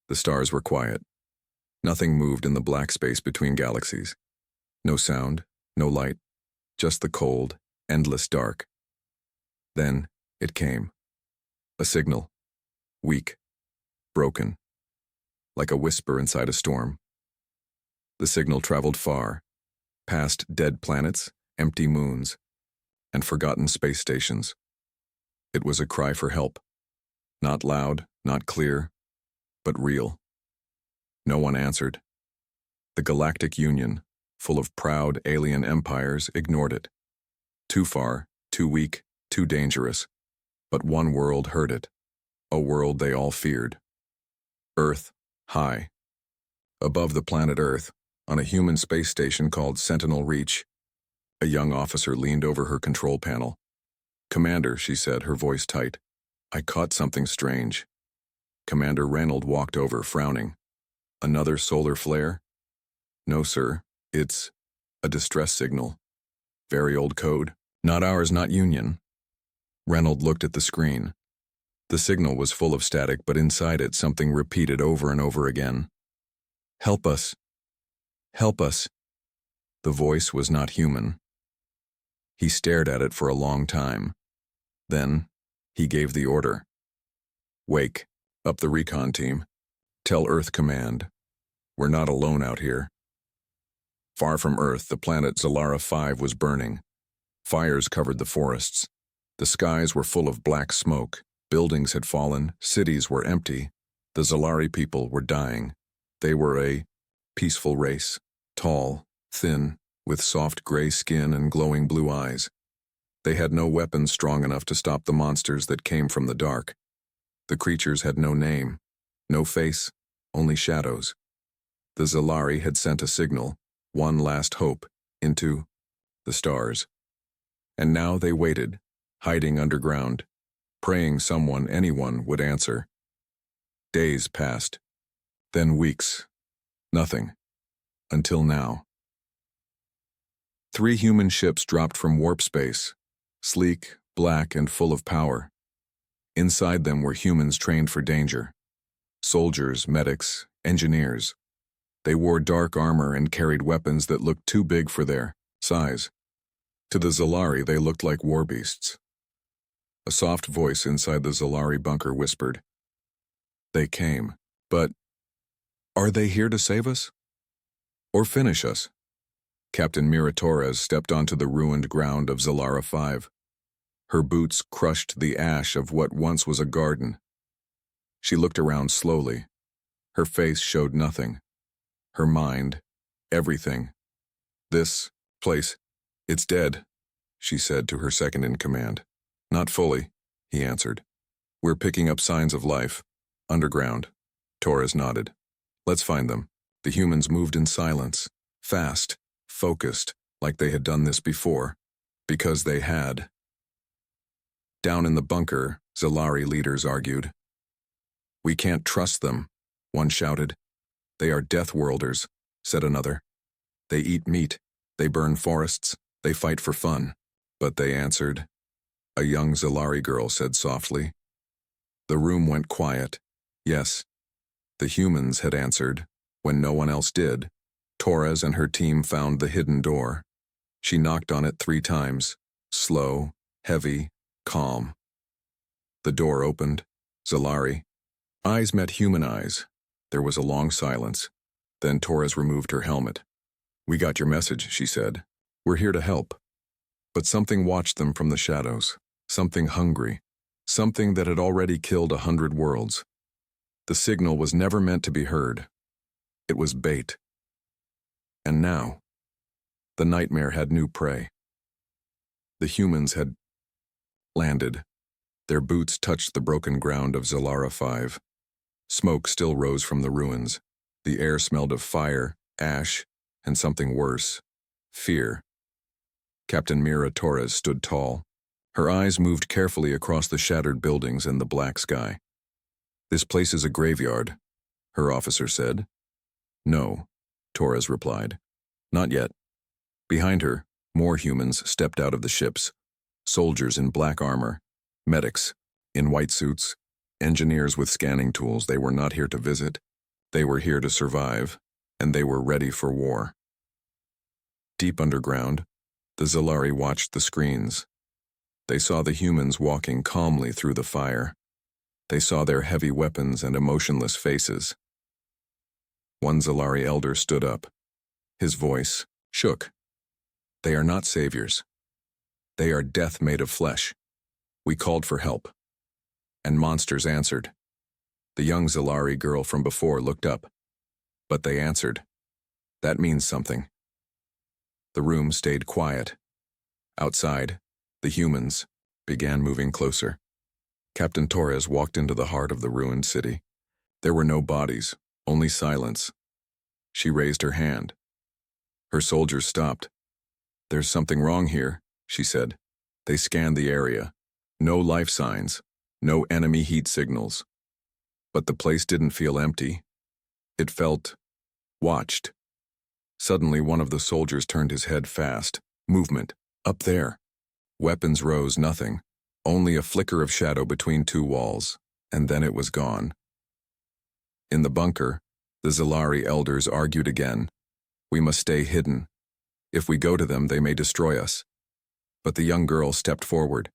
The stars were quiet. Nothing moved in the black space between galaxies. No sound, no light, just the cold, endless dark. Then it came. A signal. Weak. Broken. Like a whisper inside a storm. The signal traveled far, past dead planets, empty moons, and forgotten space stations. It was a cry for help. Not loud, not clear, but real. No one answered. The Galactic Union, full of proud alien empires, ignored it. Too far, too weak, too dangerous. But one world heard it. A world they all feared. Earth, high. Above the planet Earth, on a human space station called Sentinel Reach, a young officer leaned over her control panel. "Commander," she said, her voice tight, "I caught something strange." Commander Reynold walked over, frowning. "Another solar flare?" "No, sir. It's a distress signal. Very old code. Not ours, not Union." Reynold looked at the screen. The signal was full of static, but inside it something repeated over and over again. "Help us. Help us." The voice was not human. He stared at it for a long time. Then, he gave the order. "Wake up the recon team. Tell Earth Command. We're not alone out here." Far from Earth, the planet Zalara 5 was burning. Fires covered the forests. The skies were full of black smoke. Buildings had fallen. Cities were empty. The Zalari people were dying. They were a peaceful race. Tall, thin, with soft gray skin and glowing blue eyes. They had no weapons strong enough to stop the monsters that came from the dark. The creatures had no name, no face, only shadows. The Zalari had sent a signal, one last hope, into the stars. And now they waited, hiding underground, praying someone, anyone, would answer. Days passed, then weeks. Nothing. Until now. 3 human ships dropped from warp space, sleek, black, and full of power. Inside them were humans trained for danger. Soldiers, medics, engineers. They wore dark armor and carried weapons that looked too big for their size. To the Zalari, they looked like war beasts. A soft voice inside the Zalari bunker whispered, "They came, but are they here to save us? Or finish us?" Captain Mira Torres stepped onto the ruined ground of Zalara 5. Her boots crushed the ash of what once was a garden. She looked around slowly. Her face showed nothing. Her mind, everything. "This place, it's dead," she said to her second-in-command. "Not fully," he answered. "We're picking up signs of life. Underground." Torres nodded. "Let's find them." The humans moved in silence, fast, focused, like they had done this before, because they had. Down in the bunker, Zalari leaders argued. "We can't trust them," one shouted. "They are death worlders," said another. "They eat meat, they burn forests, they fight for fun." "But they answered," a young Zalari girl said softly. The room went quiet. Yes, the humans had answered. When no one else did, Torres and her team found the hidden door. She knocked on it 3 times, slow, heavy, calm. The door opened. Zalari. Eyes met human eyes. There was a long silence. Then Torres removed her helmet. "We got your message," she said. "We're here to help." But something watched them from the shadows. Something hungry. Something that had already killed 100 worlds. The signal was never meant to be heard. It was bait. And now, the nightmare had new prey. The humans had landed. Their boots touched the broken ground of Zalara 5. Smoke still rose from the ruins. The air smelled of fire, ash, and something worse, fear. Captain Mira Torres stood tall. Her eyes moved carefully across the shattered buildings and the black sky. "This place is a graveyard," her officer said. "No," Torres replied. "Not yet." Behind her, more humans stepped out of the ships. Soldiers in black armor, medics in white suits, engineers with scanning tools. They were not here to visit. They were here to survive, and they were ready for war. Deep underground, the Zalari watched the screens. They saw the humans walking calmly through the fire. They saw their heavy weapons and emotionless faces. One Zalari elder stood up. His voice shook. "They are not saviors. They are death made of flesh. We called for help." And monsters answered. The young Zalari girl from before looked up. But they answered. That means something. The room stayed quiet. Outside, the humans began moving closer. Captain Torres walked into the heart of the ruined city. There were no bodies, only silence. She raised her hand. Her soldiers stopped. "There's something wrong here," she said. They scanned the area. No life signs, no enemy heat signals. But the place didn't feel empty. It felt watched. Suddenly, one of the soldiers turned his head fast. Movement. Up there. Weapons rose, nothing. Only a flicker of shadow between two walls, and then it was gone. In the bunker, the Zalari elders argued again. "We must stay hidden. If we go to them, they may destroy us." But the young girl stepped forward.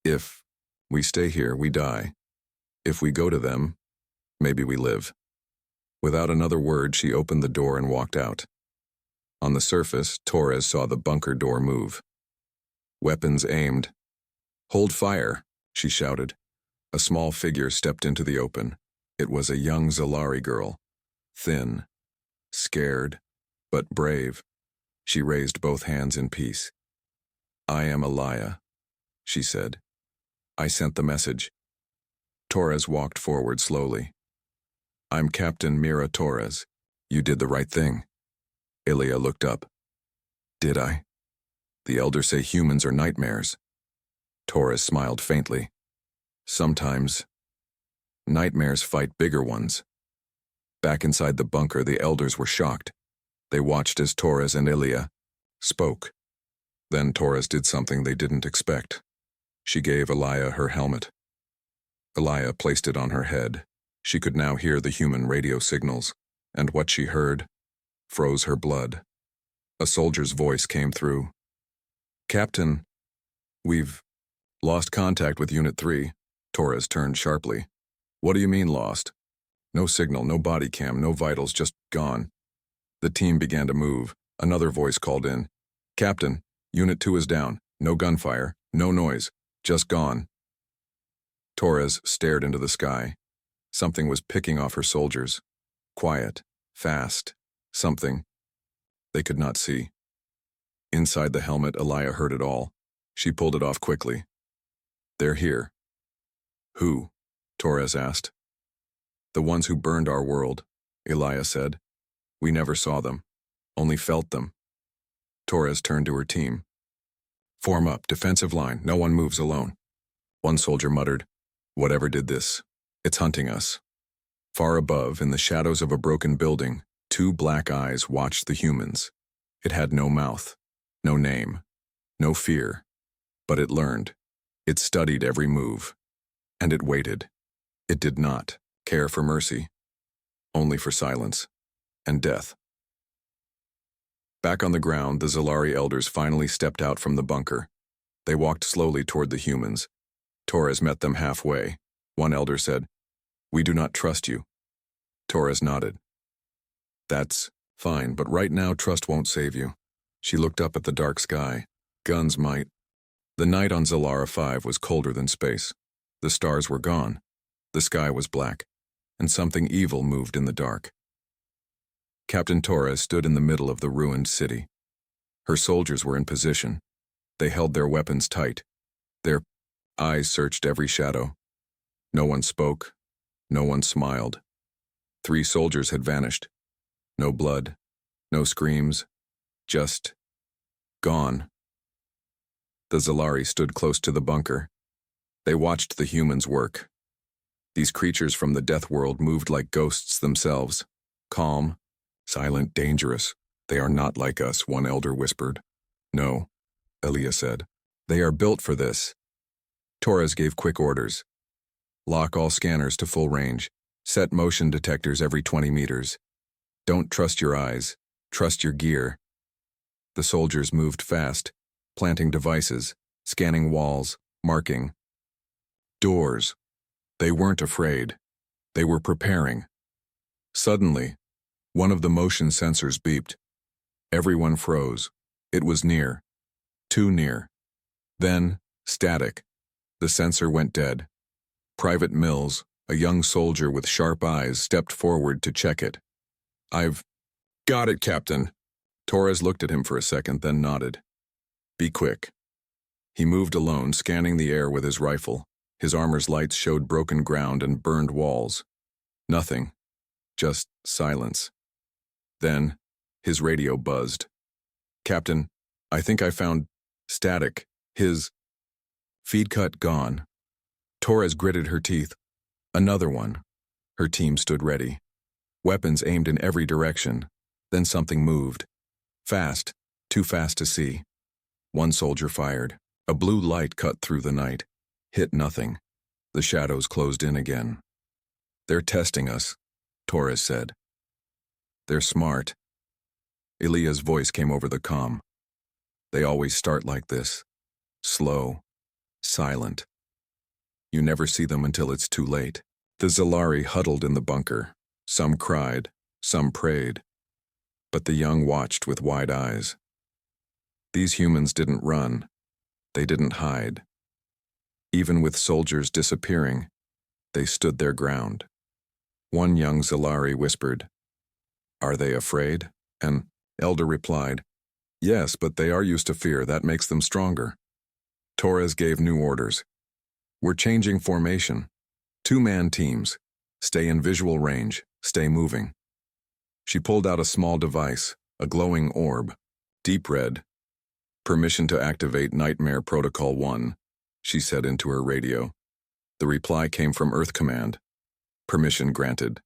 "If we stay here, we die. If we go to them, maybe we live." Without another word, she opened the door and walked out. On the surface, Torres saw the bunker door move. Weapons aimed. "Hold fire," she shouted. A small figure stepped into the open. It was a young Zalari girl. Thin, scared, but brave. She raised both hands in peace. "I am Elia," she said. "I sent the message." Torres walked forward slowly. "I'm Captain Mira Torres. You did the right thing." Elia looked up. "Did I? The elders say humans are nightmares." Torres smiled faintly. "Sometimes, nightmares fight bigger ones." Back inside the bunker, the elders were shocked. They watched as Torres and Elia spoke. Then Torres did something they didn't expect. She gave Elia her helmet. Elia placed it on her head. She could now hear the human radio signals, and what she heard froze her blood. A soldier's voice came through. "Captain, we've lost contact with Unit 3. Torres turned sharply. "What do you mean lost?" "No signal, no body cam, no vitals, just gone." The team began to move. Another voice called in. "Captain, Unit 2 is down. No gunfire, no noise, just gone." Torres stared into the sky. Something was picking off her soldiers. Quiet, fast, something they could not see. Inside the helmet, Elia heard it all. She pulled it off quickly. "They're here." "Who?" Torres asked. "The ones who burned our world," Elia said. "We never saw them, only felt them." Torres turned to her team. "Form up, defensive line, no one moves alone." One soldier muttered, "Whatever did this, it's hunting us." Far above, in the shadows of a broken building, two black eyes watched the humans. It had no mouth, no name, no fear, but it learned. It studied every move, and it waited. It did not care for mercy, only for silence and death. Back on the ground, the Zalari elders finally stepped out from the bunker. They walked slowly toward the humans. Torres met them halfway. One elder said, "We do not trust you." Torres nodded. "That's fine, but right now trust won't save you." She looked up at the dark sky. Guns might. The night on Zalara 5 was colder than space. The stars were gone. The sky was black, and something evil moved in the dark. Captain Torres stood in the middle of the ruined city. Her soldiers were in position. They held their weapons tight. Their eyes searched every shadow. No one spoke. No one smiled. 3 soldiers had vanished. No blood. No screams. Just gone. The Zalari stood close to the bunker. They watched the humans work. These creatures from the death world moved like ghosts themselves. Calm, silent, dangerous. "They are not like us," one elder whispered. "No," Elia said. "They are built for this." Torres gave quick orders. "Lock all scanners to full range. Set motion detectors every 20 meters. Don't trust your eyes. Trust your gear. The soldiers moved fast, planting devices, scanning walls, marking. Doors. They weren't afraid. They were preparing. Suddenly, one of the motion sensors beeped. Everyone froze. It was near. Too near. Then, static. The sensor went dead. Private Mills, a young soldier with sharp eyes, stepped forward to check it. "I've got it, Captain." Torres looked at him for a second, then nodded. "Be quick." He moved alone, scanning the air with his rifle. His armor's lights showed broken ground and burned walls. Nothing. Just silence. Then, his radio buzzed. "Captain, I think I found static. His feed cut gone." Torres gritted her teeth. Another one. Her team stood ready. Weapons aimed in every direction. Then something moved. Fast, too fast to see. One soldier fired. A blue light cut through the night. Hit nothing. The shadows closed in again. "They're testing us," Torres said. "They're smart." Elia's voice came over the comm. "They always start like this. Slow. Silent. You never see them until it's too late." The Zalari huddled in the bunker. Some cried, some prayed. But the young watched with wide eyes. These humans didn't run. They didn't hide. Even with soldiers disappearing, they stood their ground. One young Zalari whispered, "Are they afraid?" An elder replied, "Yes, but they are used to fear. That makes them stronger." Torres gave new orders. "We're changing formation. 2-man teams. Stay in visual range. Stay moving." She pulled out a small device, a glowing orb, deep red. "Permission to activate Nightmare Protocol 1, she said into her radio. The reply came from Earth Command. Permission granted.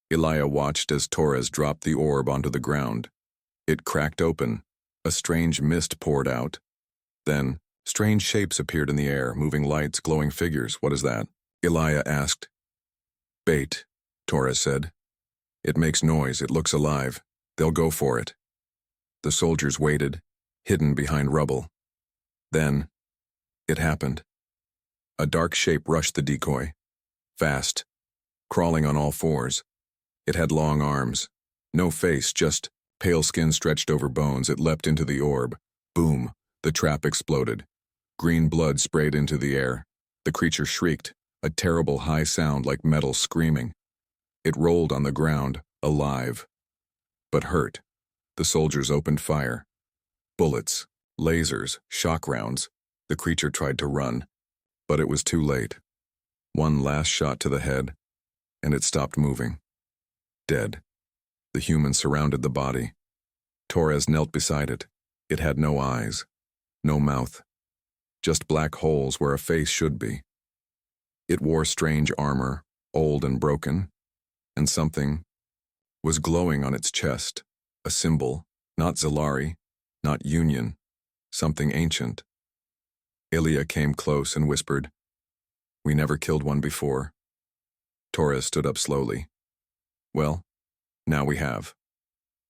Elia watched as Torres dropped the orb onto the ground. It cracked open. A strange mist poured out. Then, strange shapes appeared in the air, moving lights, glowing figures. "What is that?" Elia asked. "Bait," Torres said. "It makes noise. It looks alive. They'll go for it." The soldiers waited, hidden behind rubble. Then, it happened. A dark shape rushed the decoy. Fast, crawling on all fours. It had long arms. No face, just pale skin stretched over bones. It leapt into the orb. Boom, the trap exploded. Green blood sprayed into the air. The creature shrieked, a terrible high sound like metal screaming. It rolled on the ground, alive. But hurt. The soldiers opened fire. Bullets, lasers, shock rounds. The creature tried to run, but it was too late. One last shot to the head, and it stopped moving. Dead. The human surrounded the body. Torres knelt beside it. It had no eyes, no mouth, just black holes where a face should be. It wore strange armor, old and broken, and something was glowing on its chest, a symbol, not Zalari, not Union, something ancient. Ilya came close and whispered, "We never killed one before." Torres stood up slowly. "Well, now we have."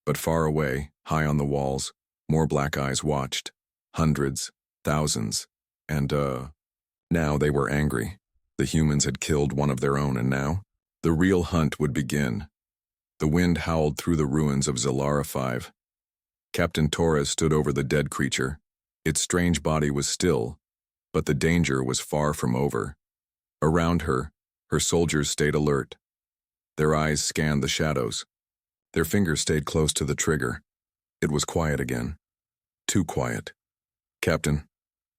But far away, high on the walls, more black eyes watched. Hundreds, thousands, and, now they were angry. The humans had killed one of their own, and now, the real hunt would begin. The wind howled through the ruins of Zalara 5. Captain Torres stood over the dead creature. Its strange body was still, but the danger was far from over. Around her, her soldiers stayed alert. Their eyes scanned the shadows. Their fingers stayed close to the trigger. It was quiet again. Too quiet. "Captain,"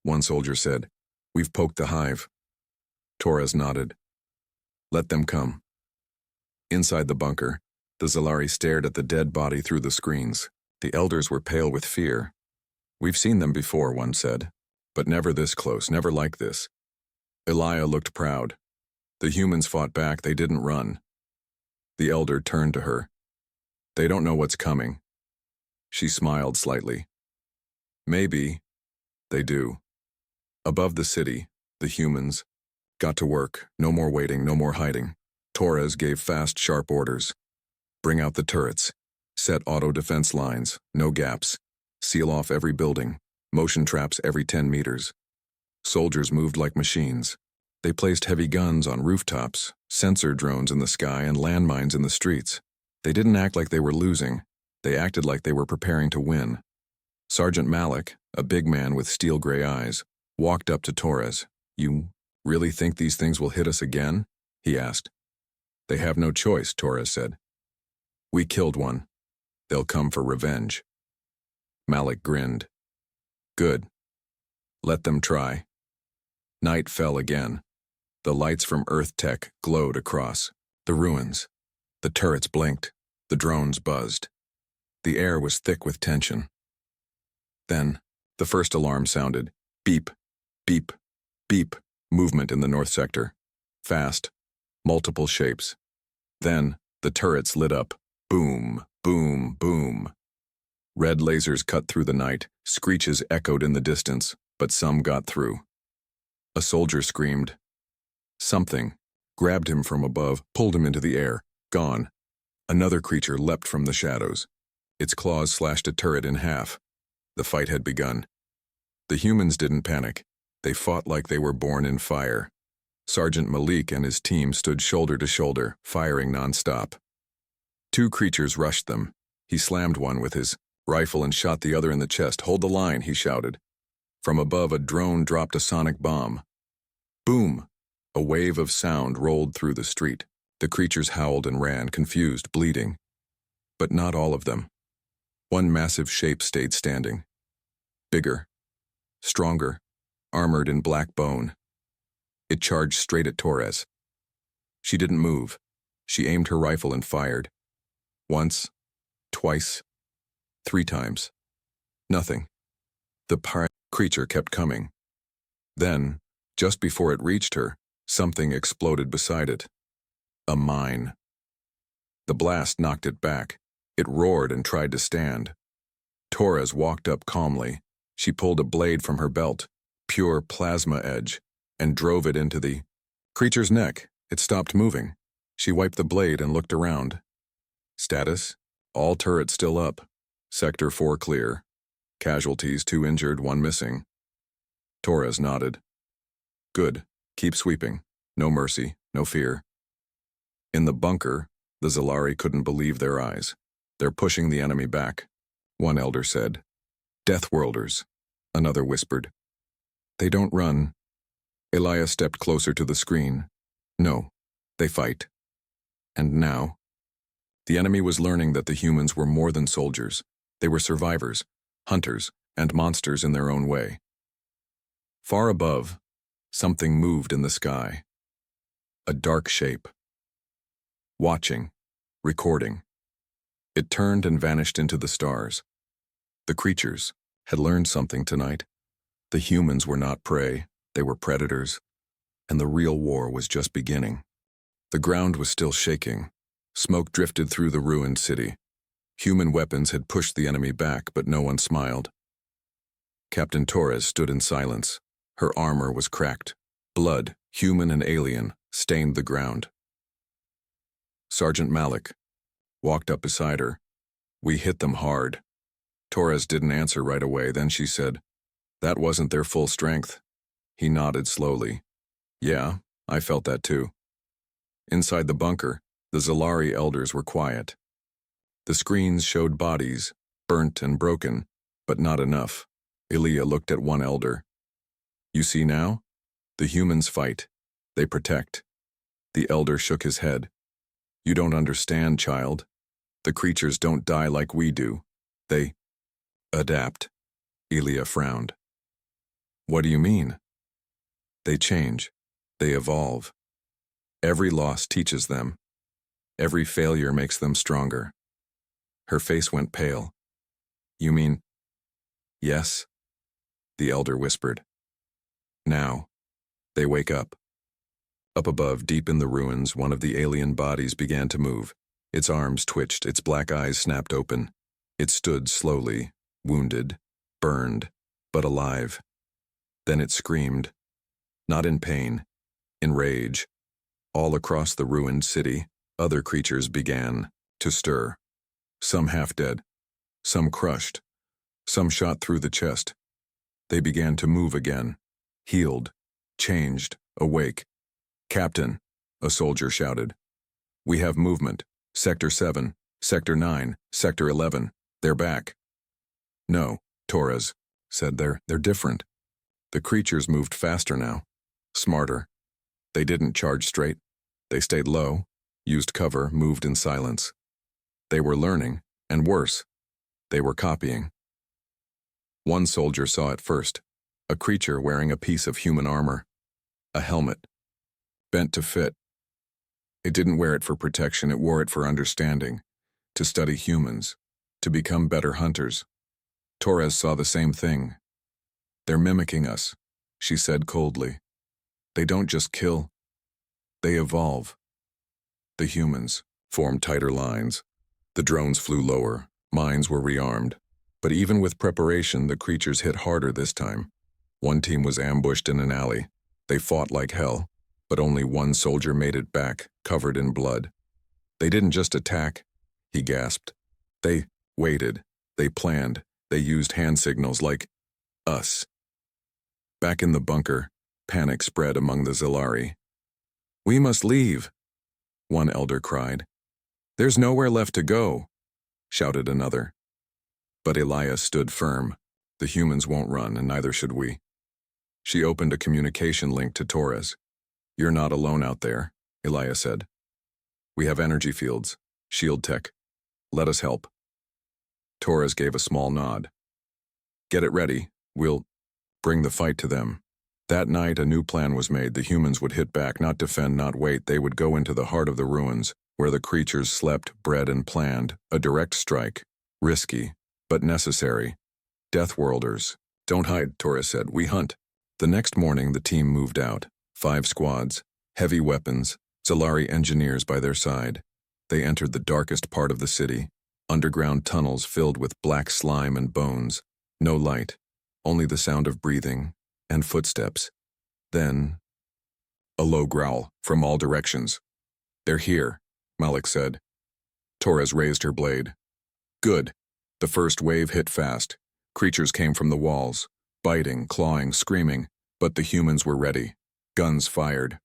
one soldier said, "we've poked the hive." Torres nodded. "Let them come." Inside the bunker, the Zalari stared at the dead body through the screens. The elders were pale with fear. "We've seen them before," one said, "but never this close, never like this." Elia looked proud. The humans fought back, they didn't run. The elder turned to her. "They don't know what's coming." She smiled slightly. "Maybe they do." Above the city, the humans got to work. No more waiting, no more hiding. Torres gave fast, sharp orders. Bring out the turrets. Set auto defense lines, no gaps. Seal off every building. Motion traps every 10 meters. Soldiers moved like machines. They placed heavy guns on rooftops, sensor drones in the sky, and landmines in the streets. They didn't act like they were losing. They acted like they were preparing to win. Sergeant Malik, a big man with steel gray eyes, walked up to Torres. "You really think these things will hit us again?" he asked. "They have no choice," Torres said. "We killed one. They'll come for revenge." Malik grinned. "Good. Let them try." Night fell again. The lights from Earth Tech glowed across the ruins. The turrets blinked. The drones buzzed. The air was thick with tension. Then, the first alarm sounded. Beep, beep, beep. Movement in the north sector. Fast. Multiple shapes. Then, the turrets lit up. Boom, boom, boom. Red lasers cut through the night. Screeches echoed in the distance, but some got through. A soldier screamed. Something grabbed him from above, pulled him into the air. Gone. Another creature leapt from the shadows. Its claws slashed a turret in half. The fight had begun. The humans didn't panic. They fought like they were born in fire. Sergeant Malik and his team stood shoulder to shoulder, firing nonstop. Two creatures rushed them. He slammed one with his rifle and shot the other in the chest. "Hold the line," he shouted. From above, a drone dropped a sonic bomb. Boom! A wave of sound rolled through the street. The creatures howled and ran, confused, bleeding. But not all of them. One massive shape stayed standing. Bigger. Stronger. Armored in black bone. It charged straight at Torres. She didn't move. She aimed her rifle and fired. Once. Twice. 3 times. Nothing. The creature kept coming. Then, just before it reached her, something exploded beside it. A mine. The blast knocked it back. It roared and tried to stand. Torres walked up calmly. She pulled a blade from her belt, pure plasma edge, and drove it into the creature's neck. It stopped moving. She wiped the blade and looked around. Status: all turrets still up. Sector 4 clear. Casualties: 2 injured, 1 missing. Torres nodded. Good. Keep sweeping. No mercy, no fear. In the bunker, the Zalari couldn't believe their eyes. "They're pushing the enemy back," one elder said. "Deathworlders," another whispered. "They don't run." Elias stepped closer to the screen. "No, they fight." And now, the enemy was learning that the humans were more than soldiers. They were survivors, hunters, and monsters in their own way. Far above, something moved in the sky. A dark shape. Watching, recording. It turned and vanished into the stars. The creatures had learned something tonight. The humans were not prey, they were predators, and the real war was just beginning. The ground was still shaking. Smoke drifted through the ruined city. Human weapons had pushed the enemy back, but no one smiled. Captain Torres stood in silence. Her armor was cracked. Blood, human and alien, stained the ground. Sergeant Malik walked up beside her. "We hit them hard." Torres didn't answer right away. Then she said, "That wasn't their full strength." He nodded slowly. "Yeah, I felt that too." Inside the bunker, the Zalari elders were quiet. The screens showed bodies, burnt and broken, but not enough. Ilya looked at one elder. "You see now? The humans fight. They protect." The elder shook his head. "You don't understand, child. The creatures don't die like we do. They adapt." Ilya frowned. "What do you mean?" "They change. They evolve. Every loss teaches them. Every failure makes them stronger." Her face went pale. "You mean—" "Yes," the elder whispered. "Now, they wake up." Up above, deep in the ruins, one of the alien bodies began to move. Its arms twitched, its black eyes snapped open. It stood slowly, wounded, burned, but alive. Then it screamed. Not in pain, in rage. All across the ruined city, other creatures began to stir. Some half dead, some crushed, some shot through the chest. They began to move again, healed, changed, awake. "Captain," a soldier shouted. "We have movement. Sector 7, Sector 9, Sector 11. They're back." "No," Torres said. They're different." The creatures moved faster now, smarter. They didn't charge straight. They stayed low, used cover, moved in silence. They were learning, and worse, they were copying. One soldier saw it first, a creature wearing a piece of human armor, a helmet, bent to fit. It didn't wear it for protection, it wore it for understanding, to study humans, to become better hunters. Torres saw the same thing. "They're mimicking us," she said coldly. "They don't just kill, they evolve." The humans formed tighter lines. The drones flew lower, mines were rearmed. But even with preparation, the creatures hit harder this time. One team was ambushed in an alley. They fought like hell, but only one soldier made it back, covered in blood. "They didn't just attack," he gasped. "They waited, they planned, they used hand signals like us." Back in the bunker, panic spread among the Zilari. "We must leave," one elder cried. "There's nowhere left to go," shouted another. But Elias stood firm. "The humans won't run, and neither should we." She opened a communication link to Torres. "You're not alone out there," Elias said. "We have energy fields, shield tech. Let us help." Torres gave a small nod. "Get it ready. We'll bring the fight to them." That night, a new plan was made. The humans would hit back, not defend, not wait. They would go into the heart of the ruins, where the creatures slept, bred, and planned. A direct strike. Risky, but necessary. "Deathworlders. Don't hide," Torres said. "We hunt." The next morning, the team moved out. 5 squads, heavy weapons, Zilari engineers by their side. They entered the darkest part of the city, underground tunnels filled with black slime and bones. No light, only the sound of breathing and footsteps. Then, a low growl from all directions. "They're here," Malik said. Torres raised her blade. "Good." The first wave hit fast. Creatures came from the walls, biting, clawing, screaming, but the humans were ready. Guns fired.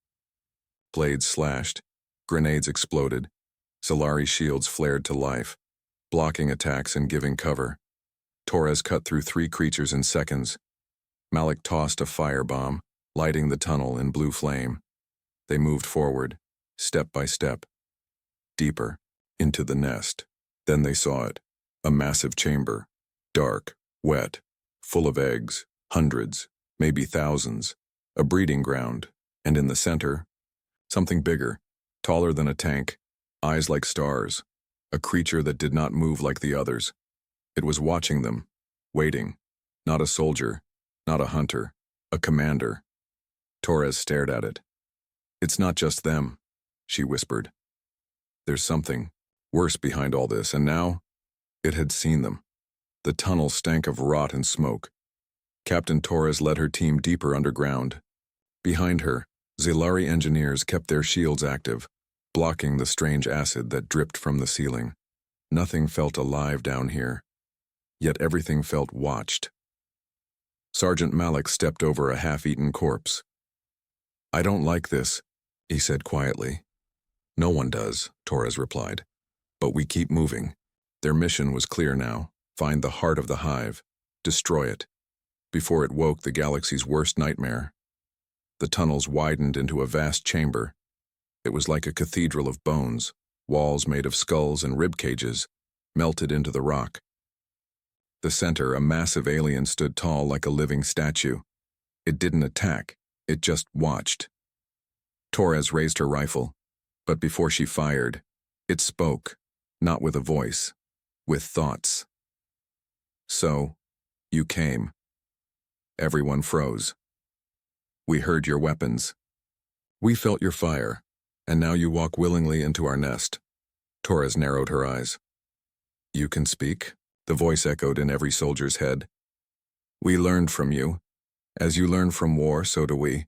Blades slashed. Grenades exploded. Zilari shields flared to life, blocking attacks and giving cover. Torres cut through 3 creatures in seconds. Malik tossed a firebomb, lighting the tunnel in blue flame. They moved forward, step by step, deeper, into the nest. Then they saw it, a massive chamber, dark, wet, full of eggs, hundreds, maybe thousands, a breeding ground, and in the center, something bigger, taller than a tank, eyes like stars, a creature that did not move like the others. It was watching them, waiting, not a soldier, not a hunter, a commander. Torres stared at it. "It's not just them," she whispered. "There's something worse behind all this," and now it had seen them. The tunnel stank of rot and smoke. Captain Torres led her team deeper underground. Behind her, Zilari engineers kept their shields active, blocking the strange acid that dripped from the ceiling. Nothing felt alive down here, yet everything felt watched. Sergeant Malik stepped over a half-eaten corpse. "I don't like this," he said quietly. "No one does," Torres replied. "But we keep moving." Their mission was clear now. Find the heart of the hive. Destroy it. Before it woke the galaxy's worst nightmare. The tunnels widened into a vast chamber. It was like a cathedral of bones, walls made of skulls and rib cages, melted into the rock. The center, a massive alien, stood tall like a living statue. It didn't attack, it just watched. Torres raised her rifle, but before she fired, it spoke, not with a voice, with thoughts. "So, you came." Everyone froze. "We heard your weapons. We felt your fire, and now you walk willingly into our nest." Torres narrowed her eyes. "You can speak?" The voice echoed in every soldier's head. "We learned from you. As you learn from war, so do we.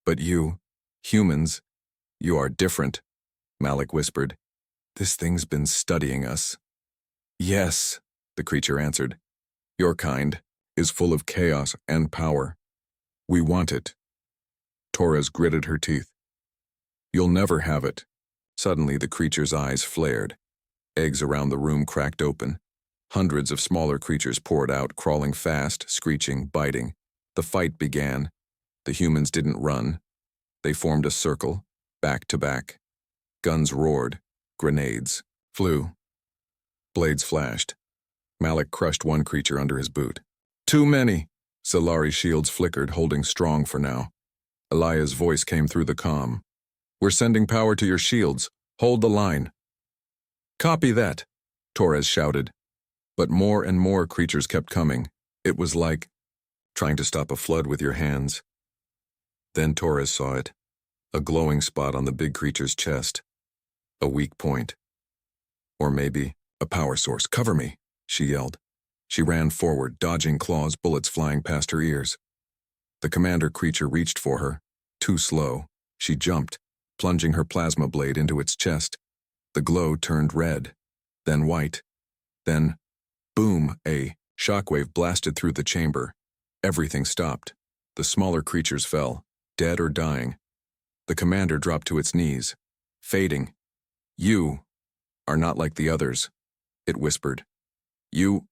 But you, humans, You are different, Malik whispered. This thing's been studying us. Yes, the creature answered. Your kind is full of chaos and power. We want it. Torres gritted her teeth. You'll never have it. Suddenly the creature's eyes flared. Eggs around the room cracked open. Hundreds of smaller creatures poured out, crawling fast, screeching, biting. The fight began. The humans didn't run. They formed a circle, back to back. Guns roared. Grenades flew. Blades flashed. Malik crushed one creature under his boot. Too many! Zalari's shields flickered, holding strong for now. Elia's voice came through the comm. We're sending power to your shields. Hold the line. Copy that, Torres shouted. But more and more creatures kept coming. It was like trying to stop a flood with your hands. Then Torres saw it. A glowing spot on the big creature's chest. A weak point. Or maybe a power source. Cover me, she yelled. She ran forward, dodging claws, bullets flying past her ears. The commander creature reached for her. Too slow. She jumped, plunging her plasma blade into its chest. The glow turned red, then white, then boom, a shockwave blasted through the chamber. Everything stopped. The smaller creatures fell, dead or dying. The commander dropped to its knees, fading. You are not like the others, it whispered. You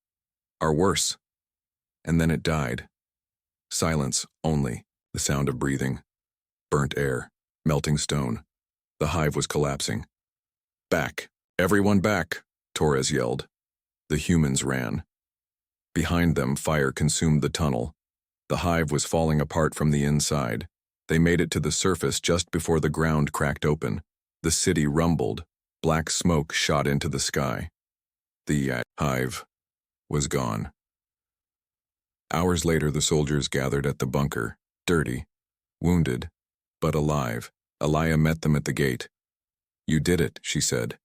are worse. And then it died. Silence only, the sound of breathing. Burnt air, melting stone. The hive was collapsing. Back, everyone back, Torres yelled. The humans ran. Behind them, fire consumed the tunnel. The hive was falling apart from the inside. They made it to the surface just before the ground cracked open. The city rumbled. Black smoke shot into the sky. The hive was gone. Hours later, the soldiers gathered at the bunker, dirty, wounded, but alive. Elia met them at the gate. You did it, she said.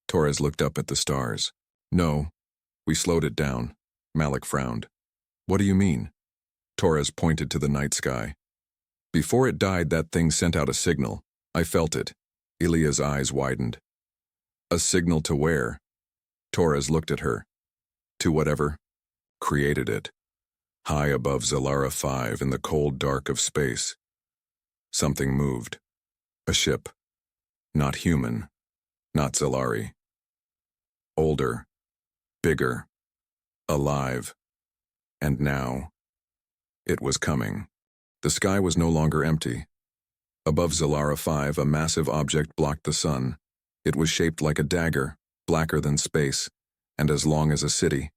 Torres looked up at the stars. No, we slowed it down. Malik frowned. What do you mean? Torres pointed to the night sky. Before it died, that thing sent out a signal. I felt it. Elia's eyes widened. A signal to where? Torres looked at her. To whatever created it. High above Zalara 5 in the cold dark of space. Something moved. A ship. Not human. Not Zalari. Older. Bigger. Alive. And now, it was coming. The sky was no longer empty. Above Zalara 5, a massive object blocked the sun. It was shaped like a dagger, blacker than space, and as long as a city.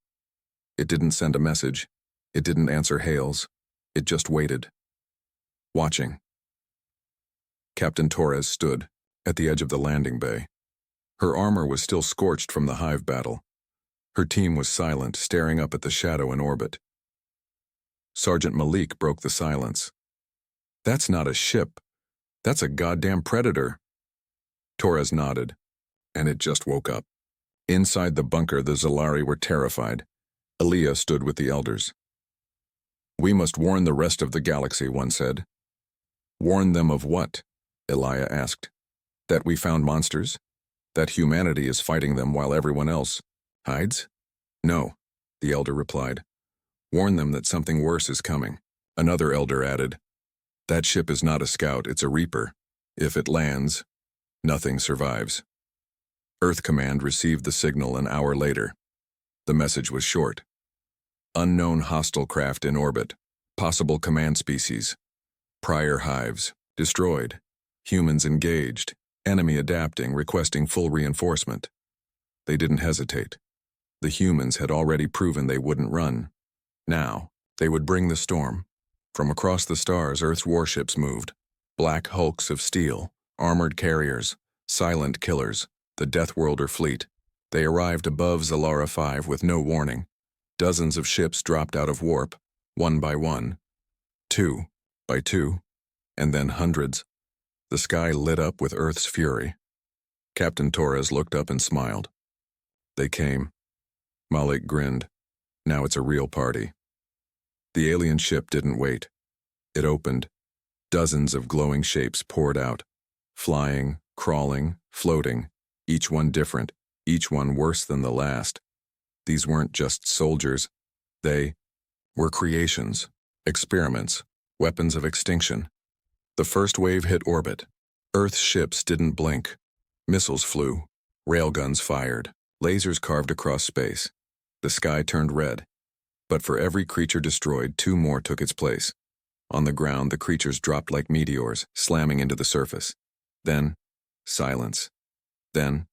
It didn't send a message. It didn't answer hails. It just waited. Watching. Captain Torres stood at the edge of the landing bay. Her armor was still scorched from the hive battle. Her team was silent, staring up at the shadow in orbit. Sergeant Malik broke the silence. That's not a ship. That's a goddamn predator. Torres nodded, and it just woke up. Inside the bunker, the Zalari were terrified. Elia stood with the elders. We must warn the rest of the galaxy, one said. Warn them of what? Elia asked. That we found monsters? That humanity is fighting them while everyone else hides? No, the elder replied. Warn them that something worse is coming. Another elder added. That ship is not a scout, it's a reaper. If it lands, nothing survives. Earth Command received the signal an hour later. The message was short. Unknown hostile craft in orbit. Possible command species. Prior hives. Destroyed. Humans engaged. Enemy adapting, requesting full reinforcement. They didn't hesitate. The humans had already proven they wouldn't run. Now, they would bring the storm. From across the stars, Earth's warships moved. Black hulks of steel, armored carriers, silent killers, the Deathworlder fleet. They arrived above Zalara 5 with no warning. Dozens of ships dropped out of warp, one by one, two by two, and then hundreds. The sky lit up with Earth's fury. Captain Torres looked up and smiled. They came. Malik grinned. Now it's a real party. The alien ship didn't wait. It opened. Dozens of glowing shapes poured out. Flying, crawling, floating, each one different, each one worse than the last. These weren't just soldiers. They were creations, experiments, weapons of extinction. The first wave hit orbit. Earth's ships didn't blink. Missiles flew, railguns fired, lasers carved across space. The sky turned red. But for every creature destroyed, two more took its place. On the ground, the creatures dropped like meteors, slamming into the surface. Then, silence. Then,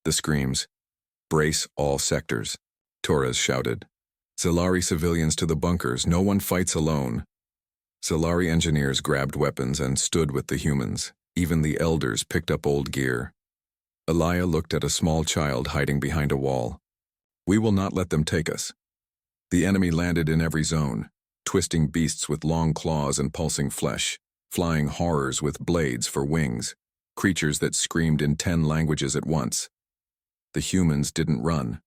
the screams. Brace all sectors, Torres shouted. Zalari civilians to the bunkers, no one fights alone. Zalari engineers grabbed weapons and stood with the humans. Even the elders picked up old gear. Elia looked at a small child hiding behind a wall. We will not let them take us. The enemy landed in every zone, twisting beasts with long claws and pulsing flesh, flying horrors with blades for wings, creatures that screamed in 10 languages at once. The humans didn't run.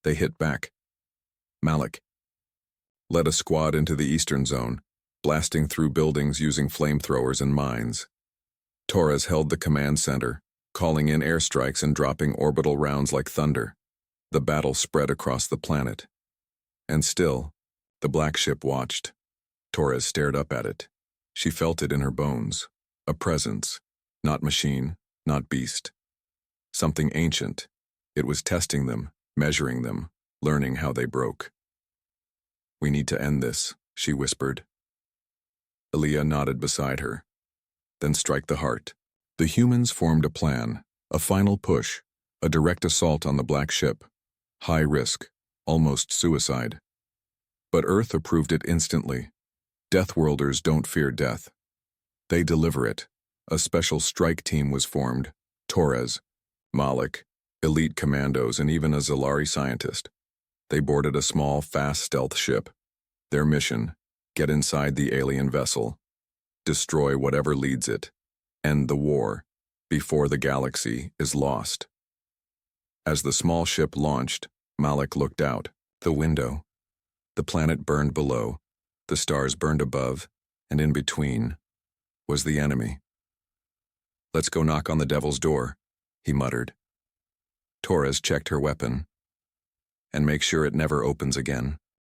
They hit back. Malik led a squad into the eastern zone, blasting through buildings using flamethrowers and mines. Torres held the command center, calling in airstrikes and dropping orbital rounds like thunder. The battle spread across the planet. And still, the black ship watched. Torres stared up at it. She felt it in her bones. A presence. Not machine, not beast. Something ancient. It was testing them, measuring them, learning how they broke. We need to end this, she whispered. Elia nodded beside her. Then strike the heart. The humans formed a plan, a final push, a direct assault on the black ship. High risk, almost suicide. But Earth approved it instantly. Deathworlders don't fear death. They deliver it. A special strike team was formed. Torres, Malik, elite commandos, and even a Zalari scientist. They boarded a small, fast stealth ship. Their mission, get inside the alien vessel. Destroy whatever leads it. End the war, before the galaxy is lost. As the small ship launched, Malik looked out the window. The planet burned below, the stars burned above, and in between was the enemy. Let's go knock on the devil's door, he muttered. Torres checked her weapon. And make sure it never opens again.